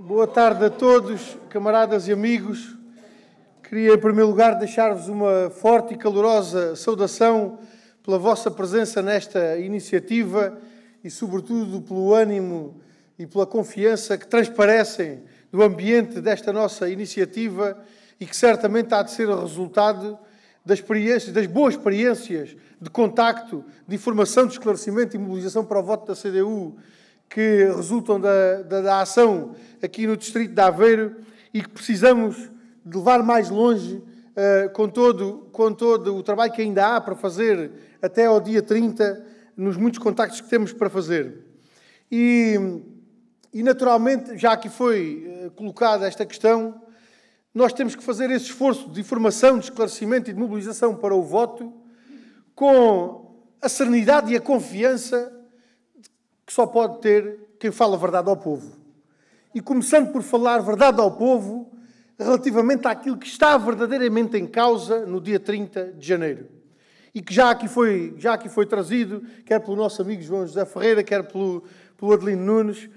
Boa tarde a todos, camaradas e amigos. Queria, em primeiro lugar, deixar-vos uma forte e calorosa saudação pela vossa presença nesta iniciativa e, sobretudo, pelo ânimo e pela confiança que transparecem do ambiente desta nossa iniciativa e que certamente há de ser o resultado das boas experiências de contacto, de informação, de esclarecimento e mobilização para o voto da CDU que resultam da ação aqui no Distrito de Aveiro e que precisamos de levar mais longe com todo o trabalho que ainda há para fazer até ao dia 30, nos muitos contactos que temos para fazer. E naturalmente, já aqui foi colocada esta questão, nós temos que fazer esse esforço de informação, de esclarecimento e de mobilização para o voto com a serenidade e a confiança que só pode ter quem fala a verdade ao povo. E começando por falar verdade ao povo relativamente àquilo que está verdadeiramente em causa no dia 30 de janeiro. E que já aqui foi trazido, quer pelo nosso amigo João José Ferreira, quer pelo Adelino Nunes.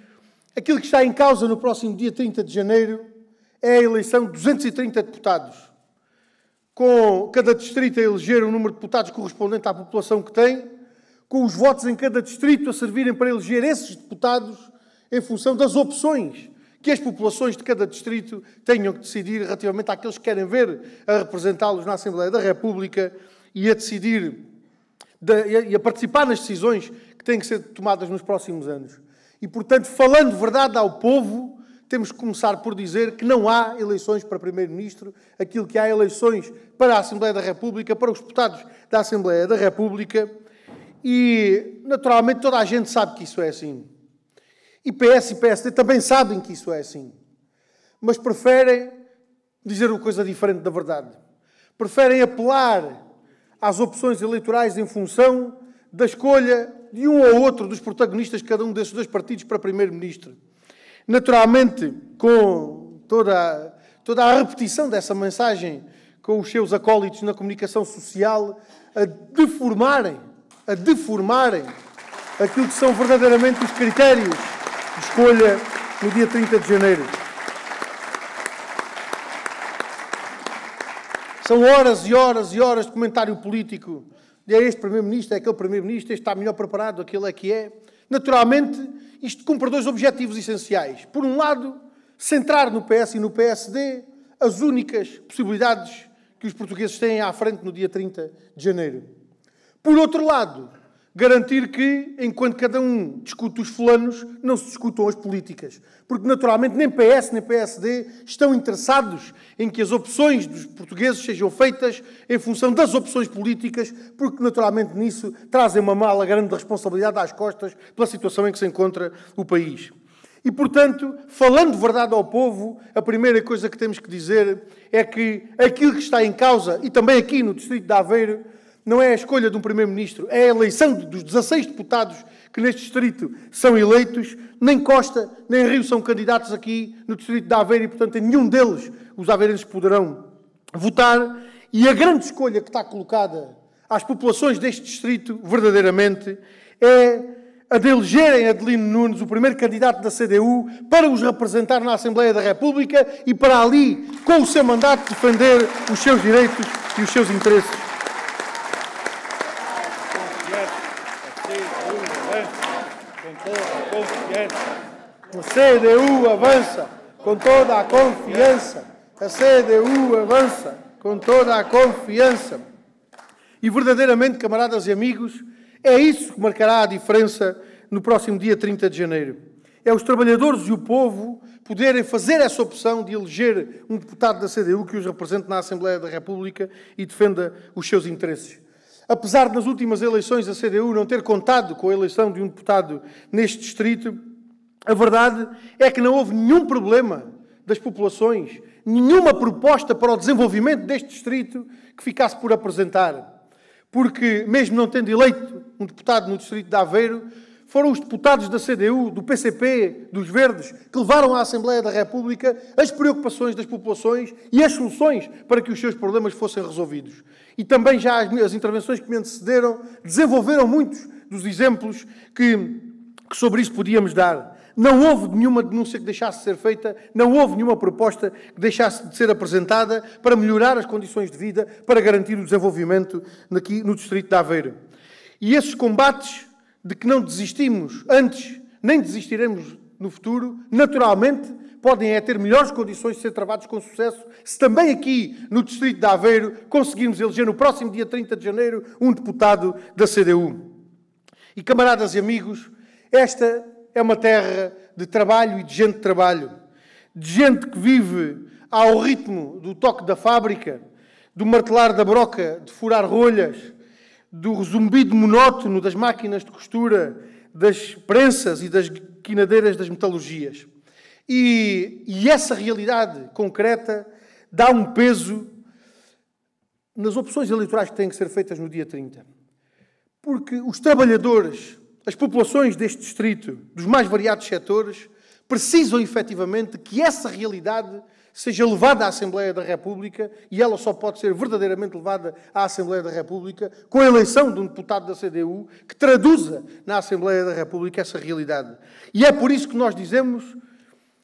Aquilo que está em causa no próximo dia 30 de janeiro é a eleição de 230 deputados, com cada distrito a eleger um número de deputados correspondente à população que tem, com os votos em cada distrito a servirem para eleger esses deputados em função das opções que as populações de cada distrito tenham que decidir relativamente àqueles que querem ver a representá-los na Assembleia da República e a decidir e a participar nas decisões que têm que ser tomadas nos próximos anos. E, portanto, falando verdade ao povo, temos que começar por dizer que não há eleições para Primeiro-Ministro, aquilo que há eleições para a Assembleia da República, para os deputados da Assembleia da República. E, naturalmente, toda a gente sabe que isso é assim. E PS e PSD também sabem que isso é assim. Mas preferem dizer uma coisa diferente da verdade. Preferem apelar às opções eleitorais em função da escolha de um ou outro dos protagonistas de cada um desses dois partidos para Primeiro-Ministro. Naturalmente, com toda a repetição dessa mensagem com os seus acólitos na comunicação social a deformarem aquilo que são verdadeiramente os critérios de escolha no dia 30 de janeiro. São horas e horas e horas de comentário político. É este Primeiro-Ministro, é aquele Primeiro-Ministro, este está melhor preparado, aquele é que é. Naturalmente, isto cumpre dois objetivos essenciais. Por um lado, centrar no PS e no PSD as únicas possibilidades que os portugueses têm à frente no dia 30 de janeiro. Por outro lado, garantir que, enquanto cada um discute os fulanos, não se discutam as políticas. Porque, naturalmente, nem PS nem PSD estão interessados em que as opções dos portugueses sejam feitas em função das opções políticas, porque, naturalmente, nisso trazem uma mala grande de responsabilidade às costas pela situação em que se encontra o país. E, portanto, falando de verdade ao povo, a primeira coisa que temos que dizer é que aquilo que está em causa, e também aqui no Distrito de Aveiro, não é a escolha de um Primeiro-Ministro, é a eleição dos 16 deputados que neste distrito são eleitos. Nem Costa, nem Rio são candidatos aqui no Distrito de Aveiro e, portanto, em nenhum deles os aveirenses poderão votar. E a grande escolha que está colocada às populações deste distrito, verdadeiramente, é a de elegerem Adelino Nunes, o primeiro candidato da CDU, para os representar na Assembleia da República e para ali, com o seu mandato, defender os seus direitos e os seus interesses. A CDU avança com toda a confiança. A CDU avança com toda a confiança. E verdadeiramente, camaradas e amigos, é isso que marcará a diferença no próximo dia 30 de janeiro. É os trabalhadores e o povo poderem fazer essa opção de eleger um deputado da CDU que os represente na Assembleia da República e defenda os seus interesses. Apesar de nas últimas eleições a CDU não ter contado com a eleição de um deputado neste distrito, a verdade é que não houve nenhum problema das populações, nenhuma proposta para o desenvolvimento deste distrito que ficasse por apresentar. Porque, mesmo não tendo eleito um deputado no Distrito de Aveiro, foram os deputados da CDU, do PCP, dos Verdes, que levaram à Assembleia da República as preocupações das populações e as soluções para que os seus problemas fossem resolvidos. E também já as intervenções que me antecederam desenvolveram muitos dos exemplos que sobre isso podíamos dar. não houve nenhuma denúncia que deixasse de ser feita, não houve nenhuma proposta que deixasse de ser apresentada para melhorar as condições de vida, para garantir o desenvolvimento aqui no distrito de Aveiro. E esses combates de que não desistimos antes, nem desistiremos no futuro, naturalmente podem ter melhores condições de ser travados com sucesso se também aqui no distrito de Aveiro conseguirmos eleger no próximo dia 30 de janeiro um deputado da CDU. E camaradas e amigos, esta é uma terra de trabalho e de gente de trabalho, de gente que vive ao ritmo do toque da fábrica, do martelar da broca, de furar rolhas, do zumbido monótono das máquinas de costura, das prensas e das quinadeiras das metalurgias. E essa realidade concreta dá um peso nas opções eleitorais que têm que ser feitas no dia 30. Porque os trabalhadores, as populações deste distrito, dos mais variados setores, precisam efetivamente que essa realidade seja levada à Assembleia da República, e ela só pode ser verdadeiramente levada à Assembleia da República com a eleição de um deputado da CDU que traduza na Assembleia da República essa realidade. E é por isso que nós dizemos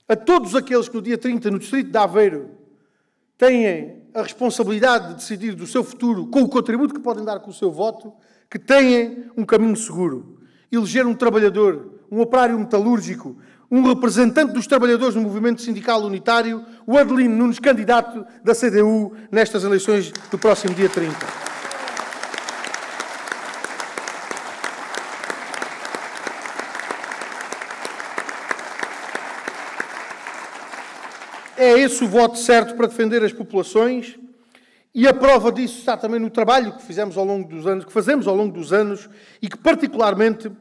a todos aqueles que no dia 30, no distrito de Aveiro, têm a responsabilidade de decidir do seu futuro com o contributo que podem dar com o seu voto, que têm um caminho seguro. Eleger um trabalhador, um operário metalúrgico, um representante dos trabalhadores no movimento sindical unitário, o Adelino Nunes, candidato da CDU nestas eleições do próximo dia 30. É esse o voto certo para defender as populações, e a prova disso está também no trabalho que fazemos ao longo dos anos e que particularmente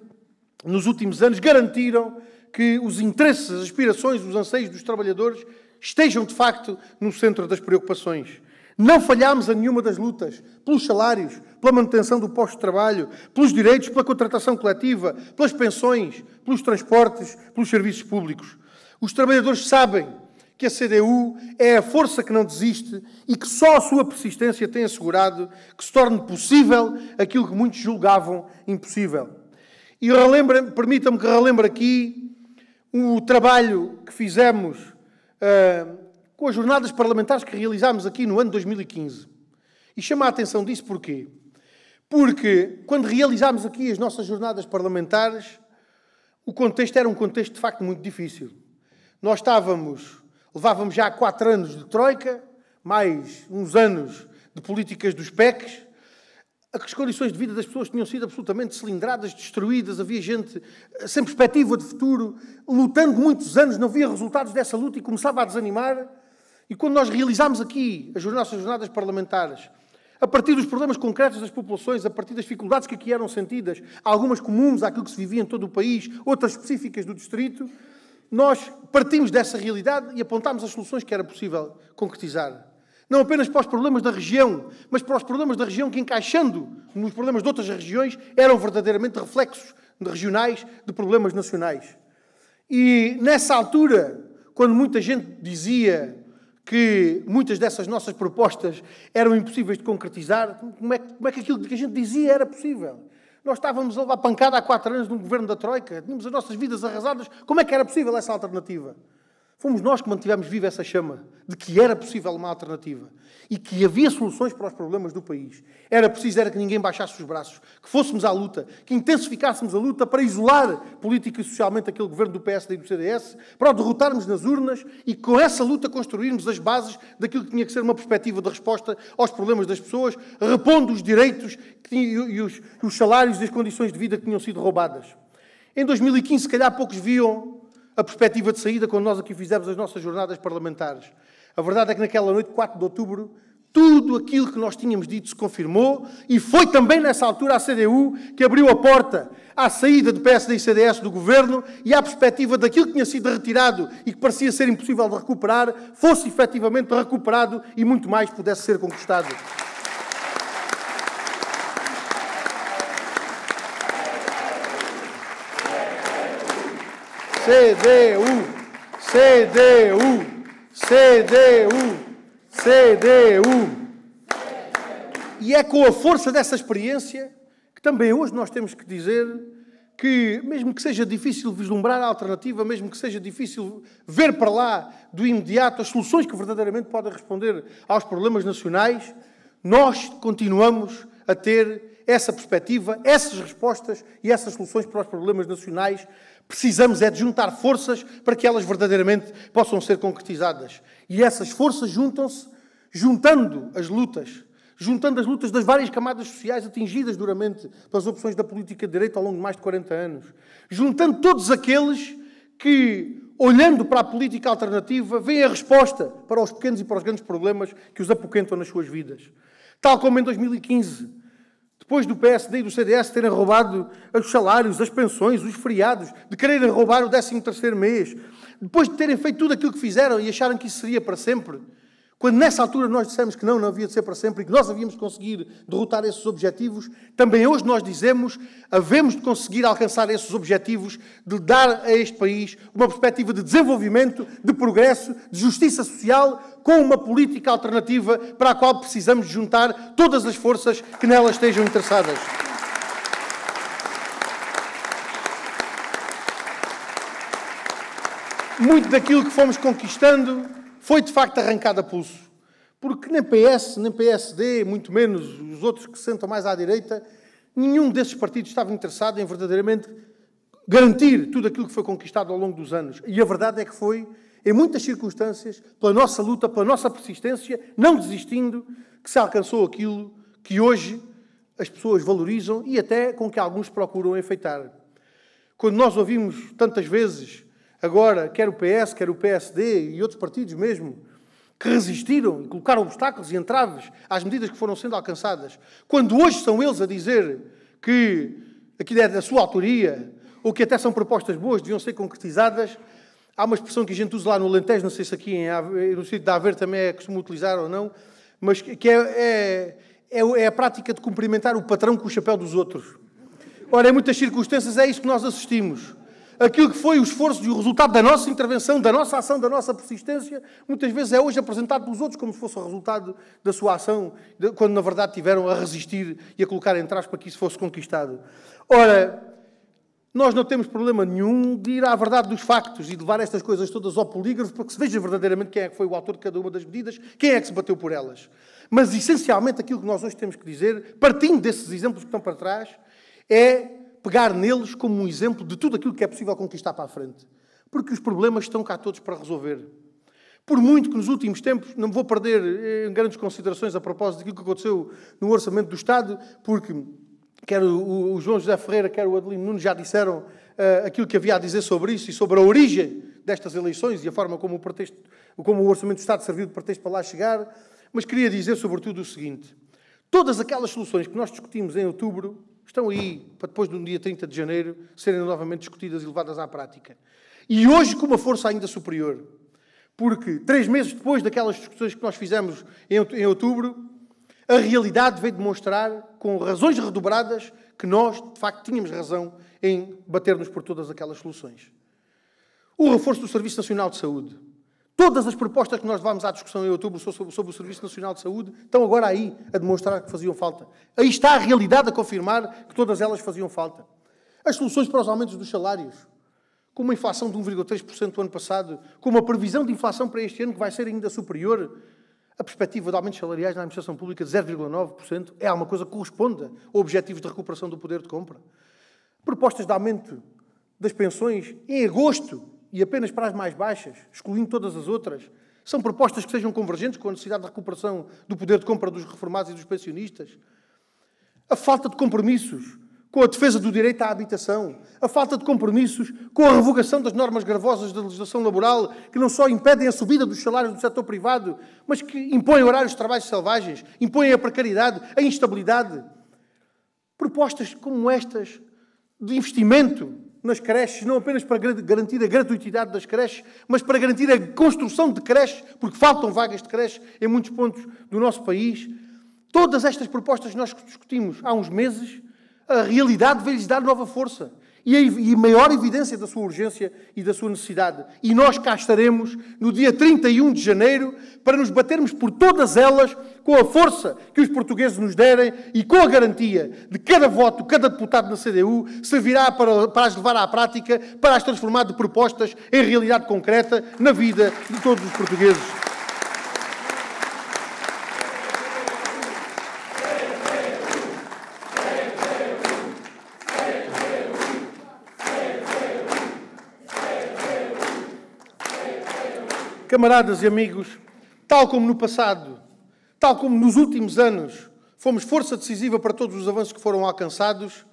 nos últimos anos garantiram que os interesses, as aspirações, os anseios dos trabalhadores estejam de facto no centro das preocupações. Não falhámos a nenhuma das lutas pelos salários, pela manutenção do posto de trabalho, pelos direitos, pela contratação coletiva, pelas pensões, pelos transportes, pelos serviços públicos. Os trabalhadores sabem que a CDU é a força que não desiste e que só a sua persistência tem assegurado que se torne possível aquilo que muitos julgavam impossível. E permitam-me que relembre aqui o trabalho que fizemos com as jornadas parlamentares que realizámos aqui no ano 2015. E chama a atenção disso porquê? Porque quando realizámos aqui as nossas jornadas parlamentares, o contexto era um contexto de facto muito difícil. Nós levávamos já 4 anos de troika, mais uns anos de políticas dos PECs. As condições de vida das pessoas tinham sido absolutamente cilindradas, destruídas, havia gente sem perspectiva de futuro, lutando muitos anos, não havia resultados dessa luta e começava a desanimar. E quando nós realizámos aqui as nossas jornadas parlamentares, a partir dos problemas concretos das populações, a partir das dificuldades que aqui eram sentidas, algumas comuns àquilo que se vivia em todo o país, outras específicas do distrito, nós partimos dessa realidade e apontámos as soluções que era possível concretizar. Não apenas para os problemas da região, mas para os problemas da região que, encaixando nos problemas de outras regiões, eram verdadeiramente reflexos regionais de problemas nacionais. E nessa altura, quando muita gente dizia que muitas dessas nossas propostas eram impossíveis de concretizar, como é que aquilo que a gente dizia era possível? Nós estávamos a levar pancada há 4 anos num governo da Troika, tínhamos as nossas vidas arrasadas. Como é que era possível essa alternativa? Fomos nós que mantivemos viva essa chama de que era possível uma alternativa e que havia soluções para os problemas do país. Era preciso que ninguém baixasse os braços, que fôssemos à luta, que intensificássemos a luta para isolar política e socialmente aquele governo do PSD e do CDS, para o derrotarmos nas urnas e com essa luta construirmos as bases daquilo que tinha que ser uma perspectiva de resposta aos problemas das pessoas, repondo os direitos e os salários e as condições de vida que tinham sido roubadas. Em 2015, se calhar poucos viam a perspectiva de saída quando nós aqui fizemos as nossas jornadas parlamentares. A verdade é que naquela noite, 4 de outubro, tudo aquilo que nós tínhamos dito se confirmou e foi também nessa altura a CDU que abriu a porta à saída do PSD e CDS do governo e à perspectiva daquilo que tinha sido retirado e que parecia ser impossível de recuperar, fosse efetivamente recuperado e muito mais pudesse ser conquistado. CDU. E é com a força dessa experiência que também hoje nós temos que dizer que, mesmo que seja difícil vislumbrar a alternativa, mesmo que seja difícil ver para lá do imediato as soluções que verdadeiramente podem responder aos problemas nacionais, nós continuamos a ter essa perspectiva, essas respostas e essas soluções para os problemas nacionais. Precisamos é de juntar forças para que elas verdadeiramente possam ser concretizadas. E essas forças juntam-se, juntando as lutas das várias camadas sociais atingidas duramente pelas opções da política de direita ao longo de mais de 40 anos. Juntando todos aqueles que, olhando para a política alternativa, veem a resposta para os pequenos e para os grandes problemas que os apoquentam nas suas vidas. Tal como em 2015, depois do PSD e do CDS terem roubado os salários, as pensões, os feriados, de quererem roubar o 13º mês, depois de terem feito tudo aquilo que fizeram e acharam que isso seria para sempre, quando nessa altura nós dissemos que não havia de ser para sempre e que nós havíamos de conseguir derrotar esses objetivos, também hoje nós dizemos havemos de conseguir alcançar esses objetivos, de dar a este país uma perspectiva de desenvolvimento, de progresso, de justiça social, com uma política alternativa para a qual precisamos juntar todas as forças que nela estejam interessadas. Muito daquilo que fomos conquistando foi, de facto, arrancado a pulso. Porque nem PS, nem PSD, muito menos os outros que se sentam mais à direita, nenhum desses partidos estava interessado em verdadeiramente garantir tudo aquilo que foi conquistado ao longo dos anos. E a verdade é que foi, em muitas circunstâncias, pela nossa luta, pela nossa persistência, não desistindo, que se alcançou aquilo que hoje as pessoas valorizam e até com que alguns procuram enfeitar. Quando nós ouvimos tantas vezes, agora, quer o PS, quer o PSD e outros partidos mesmo, que resistiram e colocaram obstáculos e entraves às medidas que foram sendo alcançadas, quando hoje são eles a dizer que aquilo é da sua autoria, ou que até são propostas boas, deviam ser concretizadas, há uma expressão que a gente usa lá no Alentejo, não sei se aqui no sítio de Aveiro também é costume utilizar ou não, mas que é a prática de cumprimentar o patrão com o chapéu dos outros. Ora, em muitas circunstâncias é isso que nós assistimos. Aquilo que foi o esforço e o resultado da nossa intervenção, da nossa ação, da nossa persistência, muitas vezes é hoje apresentado pelos outros como se fosse o resultado da sua ação, quando na verdade tiveram a resistir e a colocar em trás para que isso fosse conquistado. Ora, nós não temos problema nenhum de ir à verdade dos factos e de levar estas coisas todas ao polígrafo para que se veja verdadeiramente quem é que foi o autor de cada uma das medidas, quem é que se bateu por elas. Mas, essencialmente, aquilo que nós hoje temos que dizer, partindo desses exemplos que estão para trás, é pegar neles como um exemplo de tudo aquilo que é possível conquistar para a frente. Porque os problemas estão cá todos para resolver. Por muito que nos últimos tempos, não me vou perder em grandes considerações a propósito daquilo que aconteceu no Orçamento do Estado, porque quer o João José Ferreira, quer o Adelino Nunes já disseram aquilo que havia a dizer sobre isso e sobre a origem destas eleições e a forma como o Orçamento do Estado serviu de pretexto para lá chegar, mas queria dizer sobretudo o seguinte: todas aquelas soluções que nós discutimos em outubro estão aí para depois do dia 30 de janeiro serem novamente discutidas e levadas à prática. E hoje com uma força ainda superior. Porque 3 meses depois daquelas discussões que nós fizemos em outubro, a realidade veio demonstrar, com razões redobradas, que nós, de facto, tínhamos razão em bater-nos por todas aquelas soluções. O reforço do Serviço Nacional de Saúde. Todas as propostas que nós levámos à discussão em outubro sobre o Serviço Nacional de Saúde estão agora aí a demonstrar que faziam falta. Aí está a realidade a confirmar que todas elas faziam falta. As soluções para os aumentos dos salários, com uma inflação de 1,3% do ano passado, com uma previsão de inflação para este ano que vai ser ainda superior, a perspectiva de aumentos salariais na administração pública de 0,9% é alguma coisa que corresponda a objetivos de recuperação do poder de compra. Propostas de aumento das pensões em agosto, e apenas para as mais baixas, excluindo todas as outras, são propostas que sejam convergentes com a necessidade de recuperação do poder de compra dos reformados e dos pensionistas. A falta de compromissos com a defesa do direito à habitação, a falta de compromissos com a revogação das normas gravosas da legislação laboral, que não só impedem a subida dos salários do setor privado, mas que impõem horários de trabalho selvagens, impõem a precariedade, a instabilidade. Propostas como estas de investimento nas creches, não apenas para garantir a gratuitidade das creches, mas para garantir a construção de creches, porque faltam vagas de creches em muitos pontos do nosso país. Todas estas propostas que nós discutimos há uns meses, a realidade veio-lhes dar nova força e maior evidência da sua urgência e da sua necessidade. E nós cá estaremos no dia 31 de janeiro para nos batermos por todas elas com a força que os portugueses nos derem e com a garantia de cada voto, cada deputado na CDU, servirá para as levar à prática, para as transformar de propostas em realidade concreta na vida de todos os portugueses. Camaradas e amigos, tal como no passado, tal como nos últimos anos, fomos força decisiva para todos os avanços que foram alcançados,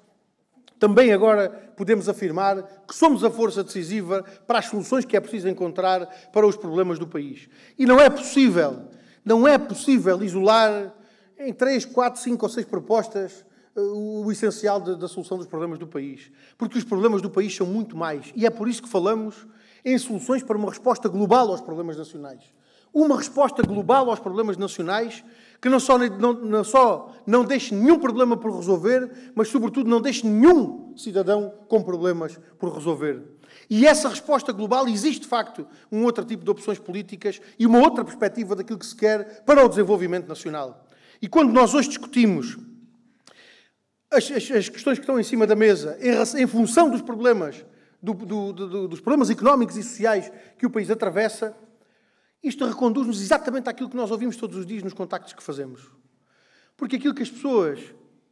também agora podemos afirmar que somos a força decisiva para as soluções que é preciso encontrar para os problemas do país. E não é possível isolar em 3, 4, 5 ou 6 propostas o essencial da solução dos problemas do país. Porque os problemas do país são muito mais. E é por isso que falamos em soluções para uma resposta global aos problemas nacionais. Uma resposta global aos problemas nacionais que não só não deixe nenhum problema por resolver, mas, sobretudo, não deixe nenhum cidadão com problemas por resolver. E essa resposta global existe, de facto, um outro tipo de opções políticas e uma outra perspectiva daquilo que se quer para o desenvolvimento nacional. E quando nós hoje discutimos as questões que estão em cima da mesa em função dos problemas dos problemas económicos e sociais que o país atravessa, isto reconduz-nos exatamente àquilo que nós ouvimos todos os dias nos contactos que fazemos. Porque aquilo que as pessoas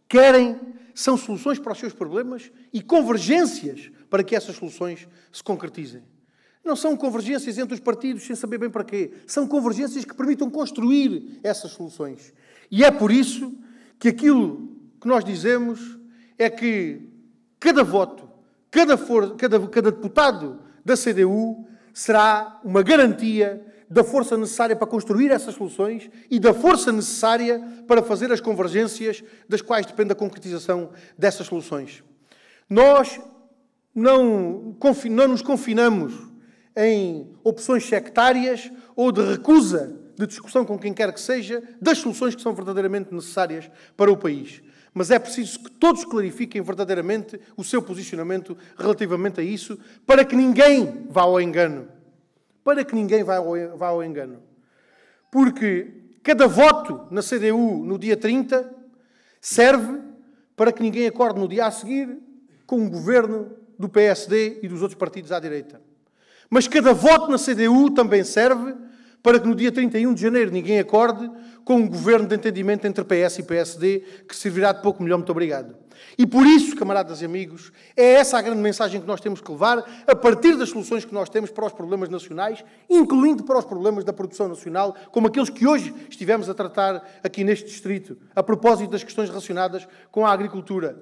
querem são soluções para os seus problemas e convergências para que essas soluções se concretizem. Não são convergências entre os partidos sem saber bem para quê. São convergências que permitam construir essas soluções. E é por isso que aquilo que nós dizemos é que cada voto, cada deputado da CDU será uma garantia da força necessária para construir essas soluções e da força necessária para fazer as convergências das quais depende a concretização dessas soluções. Nós não nos confinamos em opções sectárias ou de recusa de discussão com quem quer que seja das soluções que são verdadeiramente necessárias para o país. Mas é preciso que todos clarifiquem verdadeiramente o seu posicionamento relativamente a isso, para que ninguém vá ao engano. Para que ninguém vá ao engano. Porque cada voto na CDU no dia 30 serve para que ninguém acorde no dia a seguir com um governo do PSD e dos outros partidos à direita. Mas cada voto na CDU também serve para que no dia 31 de janeiro ninguém acorde com um governo de entendimento entre PS e PSD que servirá de pouco melhor, muito obrigado. E por isso, camaradas e amigos, é essa a grande mensagem que nós temos que levar a partir das soluções que nós temos para os problemas nacionais, incluindo para os problemas da produção nacional, como aqueles que hoje estivemos a tratar aqui neste distrito, a propósito das questões relacionadas com a agricultura.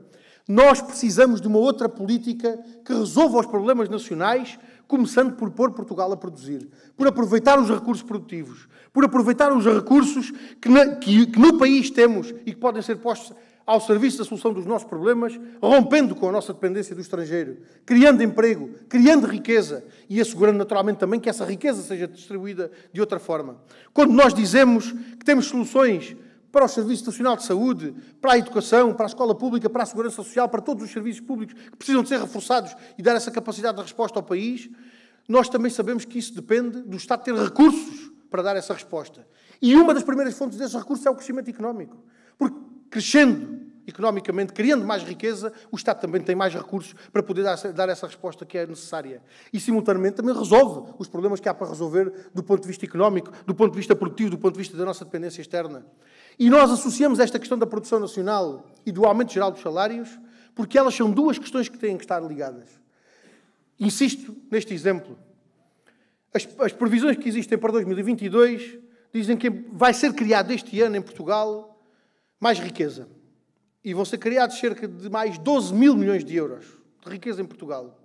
Nós precisamos de uma outra política que resolva os problemas nacionais, começando por pôr Portugal a produzir, por aproveitar os recursos produtivos, por aproveitar os recursos que no país temos e que podem ser postos ao serviço da solução dos nossos problemas, rompendo com a nossa dependência do estrangeiro, criando emprego, criando riqueza e assegurando naturalmente também que essa riqueza seja distribuída de outra forma. Quando nós dizemos que temos soluções para o Serviço Nacional de Saúde, para a educação, para a escola pública, para a segurança social, para todos os serviços públicos que precisam de ser reforçados e dar essa capacidade de resposta ao país, nós também sabemos que isso depende do Estado ter recursos para dar essa resposta. E uma das primeiras fontes desses recursos é o crescimento económico. Porque crescendo economicamente, criando mais riqueza, o Estado também tem mais recursos para poder dar essa resposta que é necessária. E, simultaneamente, também resolve os problemas que há para resolver do ponto de vista económico, do ponto de vista produtivo, do ponto de vista da nossa dependência externa. E nós associamos esta questão da produção nacional e do aumento geral dos salários porque elas são duas questões que têm que estar ligadas. Insisto neste exemplo. As previsões que existem para 2022 dizem que vai ser criado este ano em Portugal mais riqueza. E vão ser criados cerca de mais 12 mil milhões de euros de riqueza em Portugal.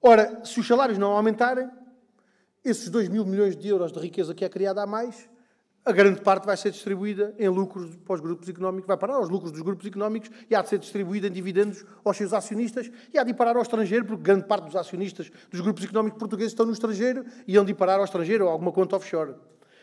Ora, se os salários não aumentarem, esses 2 mil milhões de euros de riqueza que é criada a mais, a grande parte vai ser distribuída em lucros para os grupos económicos, vai parar aos lucros dos grupos económicos e há de ser distribuída em dividendos aos seus acionistas e há de ir parar ao estrangeiro, porque grande parte dos acionistas dos grupos económicos portugueses estão no estrangeiro e hão de ir parar ao estrangeiro ou a alguma conta offshore.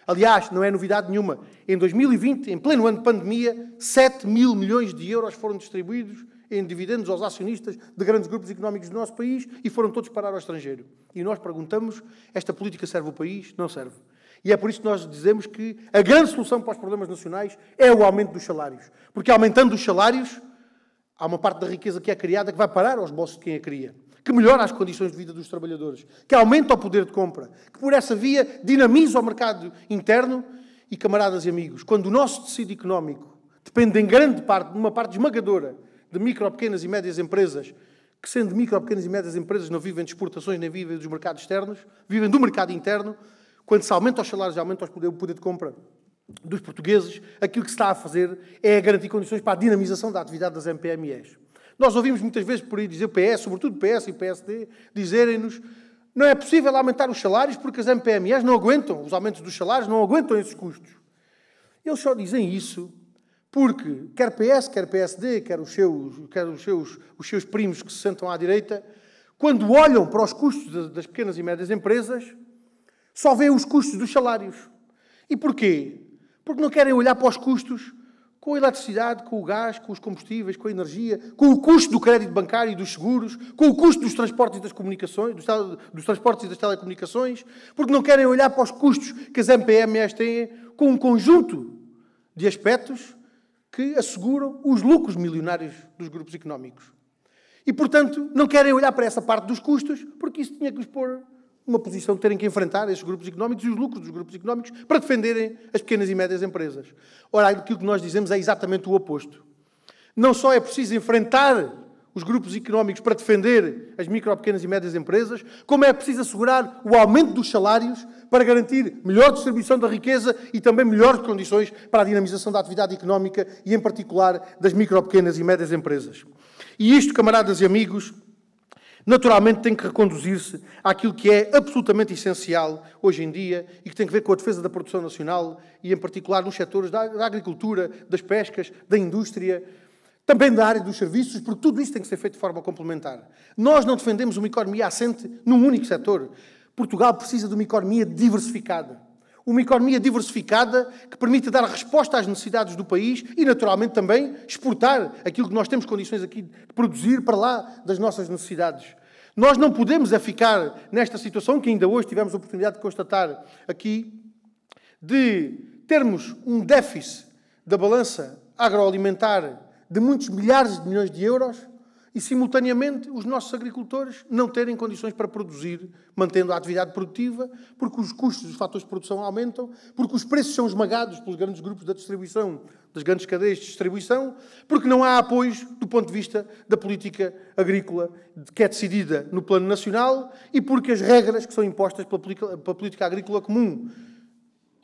Aliás, não é novidade nenhuma. Em 2020, em pleno ano de pandemia, 7 mil milhões de euros foram distribuídos em dividendos aos acionistas de grandes grupos económicos do nosso país e foram todos parar ao estrangeiro. E nós perguntamos, esta política serve o país? Não serve. E é por isso que nós dizemos que a grande solução para os problemas nacionais é o aumento dos salários. Porque aumentando os salários, há uma parte da riqueza que é criada que vai parar aos bolsos de quem a cria, que melhora as condições de vida dos trabalhadores, que aumenta o poder de compra, que por essa via dinamiza o mercado interno. E, camaradas e amigos, quando o nosso tecido económico depende em grande parte, de uma parte esmagadora, de micro, pequenas e médias empresas, que sendo micro, pequenas e médias empresas não vivem de exportações nem vivem dos mercados externos, vivem do mercado interno, quando se aumenta os salários e aumenta o poder de compra dos portugueses, aquilo que se está a fazer é garantir condições para a dinamização da atividade das MPMEs. Nós ouvimos muitas vezes por aí dizer o PS, sobretudo o PS e o PSD, dizerem-nos não é possível aumentar os salários porque as MPMEs não aguentam, os aumentos dos salários não aguentam esses custos. Eles só dizem isso porque quer PS, quer PSD, quer os seus primos que se sentam à direita, quando olham para os custos das pequenas e médias empresas, só veem os custos dos salários. E porquê? Porque não querem olhar para os custos com a eletricidade, com o gás, com os combustíveis, com a energia, com o custo do crédito bancário e dos seguros, com o custo dos transportes e das comunicações, dos transportes e das telecomunicações, porque não querem olhar para os custos que as MPMEs têm com um conjunto de aspectos que asseguram os lucros milionários dos grupos económicos. E, portanto, não querem olhar para essa parte dos custos, porque isso tinha que os pôr numa posição de terem que enfrentar esses grupos económicos e os lucros dos grupos económicos para defenderem as pequenas e médias empresas. Ora, aquilo que nós dizemos é exatamente o oposto. Não só é preciso enfrentar os grupos económicos para defender as micro, pequenas e médias empresas, como é preciso assegurar o aumento dos salários para garantir melhor distribuição da riqueza e também melhores condições para a dinamização da atividade económica e, em particular, das micro, pequenas e médias empresas. E isto, camaradas e amigos, naturalmente tem que reconduzir-se àquilo que é absolutamente essencial hoje em dia e que tem que ver com a defesa da produção nacional e, em particular, nos setores da agricultura, das pescas, da indústria, também da área dos serviços, porque tudo isso tem que ser feito de forma complementar. Nós não defendemos uma economia assente num único setor. Portugal precisa de uma economia diversificada. Uma economia diversificada que permita dar resposta às necessidades do país e, naturalmente, também exportar aquilo que nós temos condições aqui de produzir para lá das nossas necessidades. Nós não podemos ficar nesta situação que ainda hoje tivemos a oportunidade de constatar aqui, de termos um déficit da balança agroalimentar de muitos milhares de milhões de euros e, simultaneamente, os nossos agricultores não terem condições para produzir, mantendo a atividade produtiva, porque os custos dos fatores de produção aumentam, porque os preços são esmagados pelos grandes grupos da distribuição, das grandes cadeias de distribuição, porque não há apoios do ponto de vista da política agrícola que é decidida no plano nacional e porque as regras que são impostas pela política agrícola comum,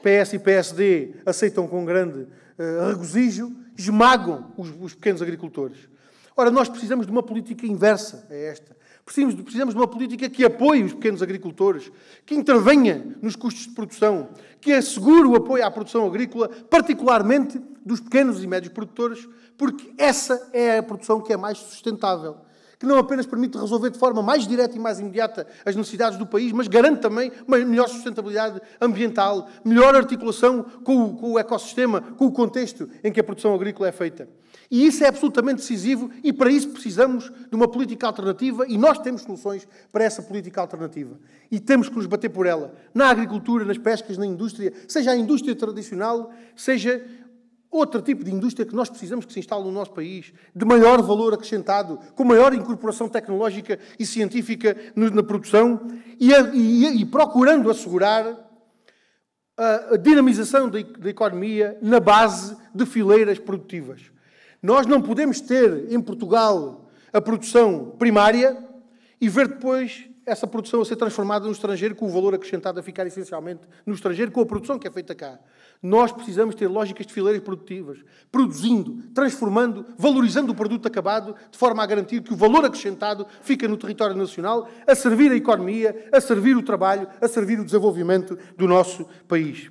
PS e PSD aceitam com grande regozijo, esmagam os pequenos agricultores. Ora, nós precisamos de uma política inversa a esta. Precisamos de uma política que apoie os pequenos agricultores, que intervenha nos custos de produção, que assegure o apoio à produção agrícola, particularmente dos pequenos e médios produtores, porque essa é a produção que é mais sustentável, que não apenas permite resolver de forma mais direta e mais imediata as necessidades do país, mas garante também uma melhor sustentabilidade ambiental, melhor articulação com o ecossistema, com o contexto em que a produção agrícola é feita. E isso é absolutamente decisivo e para isso precisamos de uma política alternativa e nós temos soluções para essa política alternativa. E temos que nos bater por ela, na agricultura, nas pescas, na indústria, seja a indústria tradicional, seja outro tipo de indústria que nós precisamos que se instale no nosso país, de maior valor acrescentado, com maior incorporação tecnológica e científica na produção e procurando assegurar a dinamização da economia na base de fileiras produtivas. Nós não podemos ter em Portugal a produção primária e ver depois essa produção a ser transformada no estrangeiro, com o valor acrescentado a ficar essencialmente no estrangeiro, com a produção que é feita cá. Nós precisamos ter lógicas de fileiras produtivas, produzindo, transformando, valorizando o produto acabado, de forma a garantir que o valor acrescentado fica no território nacional, a servir a economia, a servir o trabalho, a servir o desenvolvimento do nosso país.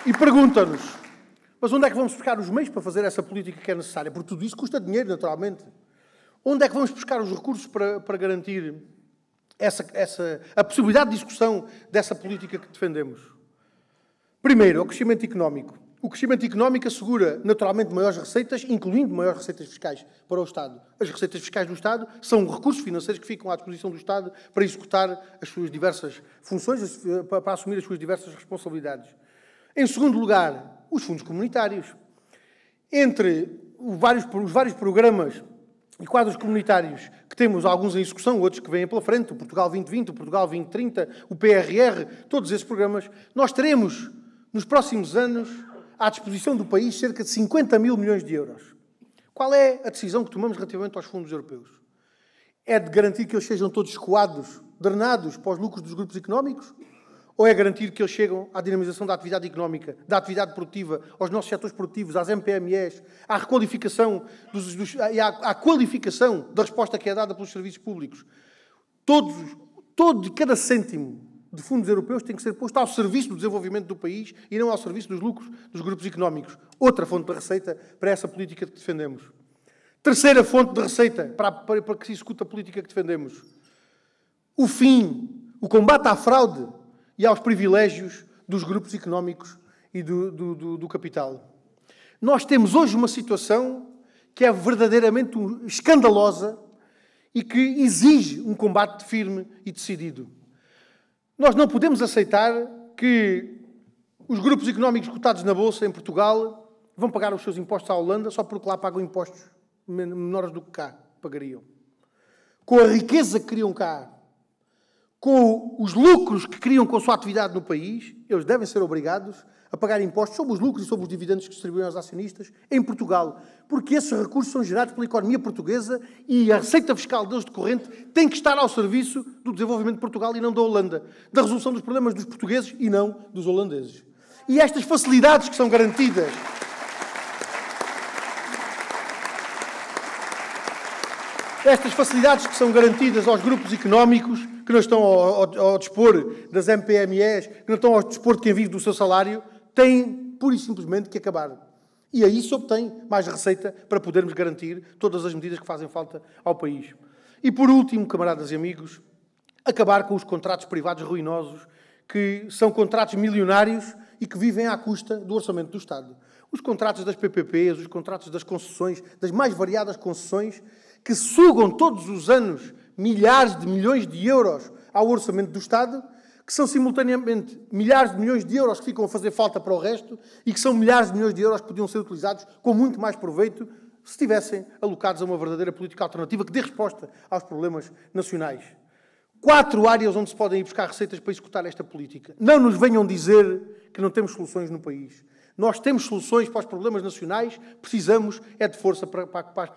E pergunta-nos, mas onde é que vamos buscar os meios para fazer essa política que é necessária? Porque tudo isso custa dinheiro, naturalmente. Onde é que vamos buscar os recursos para garantir a possibilidade de discussão dessa política que defendemos? Primeiro, o crescimento económico. O crescimento económico assegura, naturalmente, maiores receitas, incluindo maiores receitas fiscais para o Estado. As receitas fiscais do Estado são recursos financeiros que ficam à disposição do Estado para executar as suas diversas funções, para assumir as suas diversas responsabilidades. Em segundo lugar, os fundos comunitários. Entre os vários programas e quadros comunitários que temos, alguns em execução, outros que vêm pela frente, o Portugal 2020, o Portugal 2030, o PRR, todos esses programas, nós teremos, nos próximos anos, à disposição do país cerca de 50 mil milhões de euros. Qual é a decisão que tomamos relativamente aos fundos europeus? É de garantir que eles sejam todos escoados, drenados para os lucros dos grupos económicos? Ou é garantir que eles chegam à dinamização da atividade económica, da atividade produtiva, aos nossos setores produtivos, às MPMEs, à requalificação e à qualificação da resposta que é dada pelos serviços públicos? Todo e cada cêntimo de fundos europeus tem que ser posto ao serviço do desenvolvimento do país e não ao serviço dos lucros dos grupos económicos. Outra fonte de receita para essa política que defendemos. Terceira fonte de receita para que se execute a política que defendemos. O combate à fraude e aos privilégios dos grupos económicos e do capital. Nós temos hoje uma situação que é verdadeiramente escandalosa e que exige um combate firme e decidido. Nós não podemos aceitar que os grupos económicos cotados na Bolsa em Portugal vão pagar os seus impostos à Holanda só porque lá pagam impostos menores do que cá pagariam. Com a riqueza que criam cá, com os lucros que criam com a sua atividade no país, eles devem ser obrigados a pagar impostos sobre os lucros e sobre os dividendos que distribuem aos acionistas em Portugal, porque esses recursos são gerados pela economia portuguesa e a receita fiscal deles decorrente tem que estar ao serviço do desenvolvimento de Portugal e não da Holanda, da resolução dos problemas dos portugueses e não dos holandeses. E estas facilidades que são garantidas aos grupos económicos que não estão ao dispor das MPMEs, que não estão ao dispor de quem vive do seu salário, têm, pura e simplesmente, que acabar. E aí se obtém mais receita para podermos garantir todas as medidas que fazem falta ao país. E, por último, camaradas e amigos, acabar com os contratos privados ruinosos, que são contratos milionários e que vivem à custa do orçamento do Estado. Os contratos das PPPs, os contratos das concessões, das mais variadas concessões, que sugam todos os anos milhares de milhões de euros ao orçamento do Estado, que são simultaneamente milhares de milhões de euros que ficam a fazer falta para o resto e que são milhares de milhões de euros que podiam ser utilizados com muito mais proveito se estivessem alocados a uma verdadeira política alternativa que dê resposta aos problemas nacionais. 4 áreas onde se podem ir buscar receitas para executar esta política. Não nos venham dizer que não temos soluções no país. Nós temos soluções para os problemas nacionais, precisamos é de força para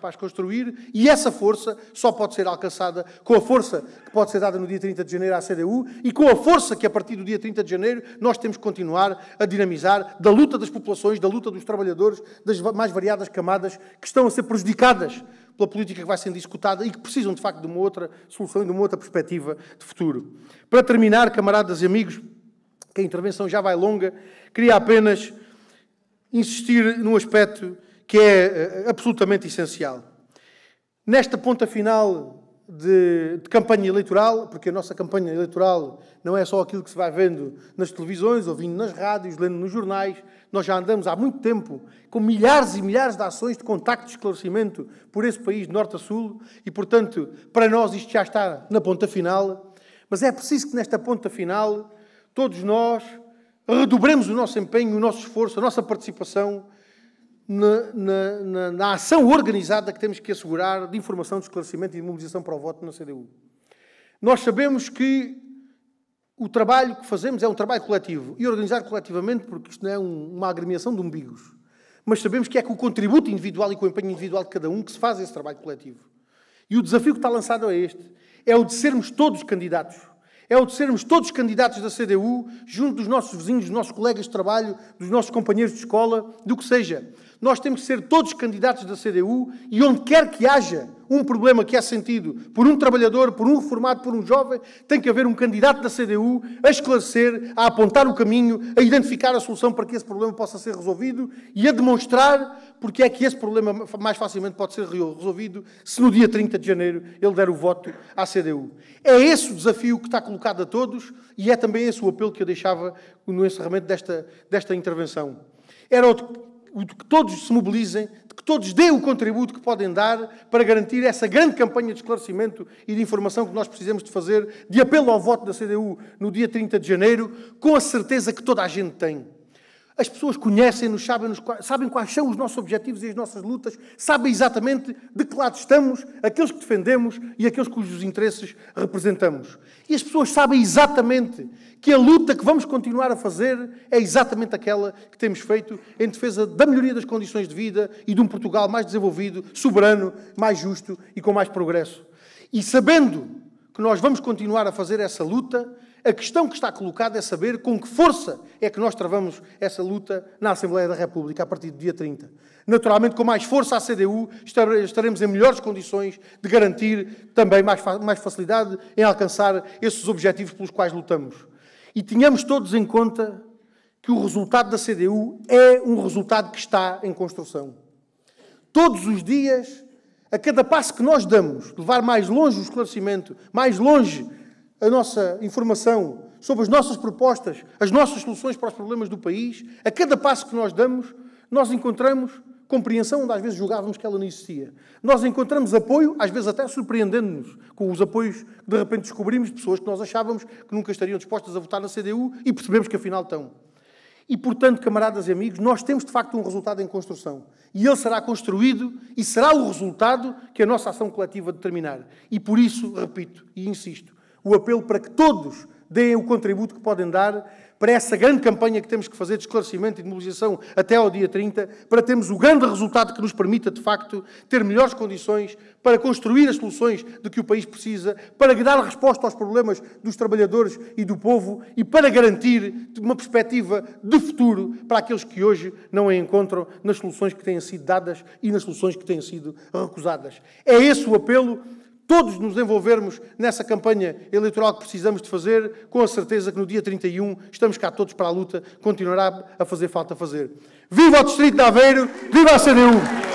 as construir e essa força só pode ser alcançada com a força que pode ser dada no dia 30 de janeiro à CDU e com a força que a partir do dia 30 de janeiro nós temos que continuar a dinamizar da luta das populações, da luta dos trabalhadores, das mais variadas camadas que estão a ser prejudicadas pela política que vai sendo executada e que precisam de facto de uma outra solução e de uma outra perspectiva de futuro. Para terminar, camaradas e amigos, que a intervenção já vai longa, queria apenas insistir num aspecto que é absolutamente essencial. Nesta ponta final de campanha eleitoral, porque a nossa campanha eleitoral não é só aquilo que se vai vendo nas televisões, ouvindo nas rádios, lendo nos jornais, nós já andamos há muito tempo com milhares e milhares de ações de contacto e esclarecimento por esse país de norte a sul e, portanto, para nós isto já está na ponta final, mas é preciso que nesta ponta final todos nós redobremos o nosso empenho, o nosso esforço, a nossa participação na ação organizada que temos que assegurar de informação, de esclarecimento e de mobilização para o voto na CDU. Nós sabemos que o trabalho que fazemos é um trabalho coletivo e organizado coletivamente porque isto não é uma agremiação de umbigos. Mas sabemos que é com o contributo individual e com o empenho individual de cada um que se faz esse trabalho coletivo. E o desafio que está lançado é este. É o de sermos todos candidatos. É o de sermos todos candidatos da CDU, junto dos nossos vizinhos, dos nossos colegas de trabalho, dos nossos companheiros de escola, do que seja. Nós temos que ser todos candidatos da CDU e onde quer que haja um problema que é sentido por um trabalhador, por um reformado, por um jovem, tem que haver um candidato da CDU a esclarecer, a apontar o caminho, a identificar a solução para que esse problema possa ser resolvido e a demonstrar porque é que esse problema mais facilmente pode ser resolvido se no dia 30 de janeiro ele der o voto à CDU. É esse o desafio que está colocado a todos e é também esse o apelo que eu deixava no encerramento desta intervenção. era o de que todos se mobilizem, de que todos deem o contributo que podem dar para garantir essa grande campanha de esclarecimento e de informação que nós precisamos de fazer, de apelo ao voto da CDU no dia 30 de janeiro, com a certeza que toda a gente tem. As pessoas conhecem-nos, sabem quais são os nossos objetivos e as nossas lutas, sabem exatamente de que lado estamos, aqueles que defendemos e aqueles cujos interesses representamos. E as pessoas sabem exatamente que a luta que vamos continuar a fazer é exatamente aquela que temos feito em defesa da melhoria das condições de vida e de um Portugal mais desenvolvido, soberano, mais justo e com mais progresso. E sabendo que nós vamos continuar a fazer essa luta, a questão que está colocada é saber com que força é que nós travamos essa luta na Assembleia da República a partir do dia 30. Naturalmente, com mais força à CDU, estaremos em melhores condições de garantir também mais facilidade em alcançar esses objetivos pelos quais lutamos. E tenhamos todos em conta que o resultado da CDU é um resultado que está em construção. Todos os dias, a cada passo que nós damos, levar mais longe o esclarecimento, mais longe a nossa informação sobre as nossas propostas, as nossas soluções para os problemas do país, a cada passo que nós damos, nós encontramos compreensão onde às vezes julgávamos que ela não existia. Nós encontramos apoio, às vezes até surpreendendo-nos com os apoios que de repente descobrimos de pessoas que nós achávamos que nunca estariam dispostas a votar na CDU e percebemos que afinal estão. E, portanto, camaradas e amigos, nós temos de facto um resultado em construção. E ele será construído e será o resultado que a nossa ação coletiva determinar. E por isso, repito e insisto, o apelo para que todos deem o contributo que podem dar para essa grande campanha que temos que fazer de esclarecimento e de mobilização até ao dia 30, para termos o grande resultado que nos permita, de facto, ter melhores condições para construir as soluções de que o país precisa, para dar resposta aos problemas dos trabalhadores e do povo e para garantir uma perspectiva de futuro para aqueles que hoje não a encontram nas soluções que têm sido dadas e nas soluções que têm sido recusadas. É esse o apelo. Todos nos envolvermos nessa campanha eleitoral que precisamos de fazer, com a certeza que no dia 31 estamos cá todos para a luta, continuará a fazer falta fazer. Viva o Distrito de Aveiro, viva a CDU!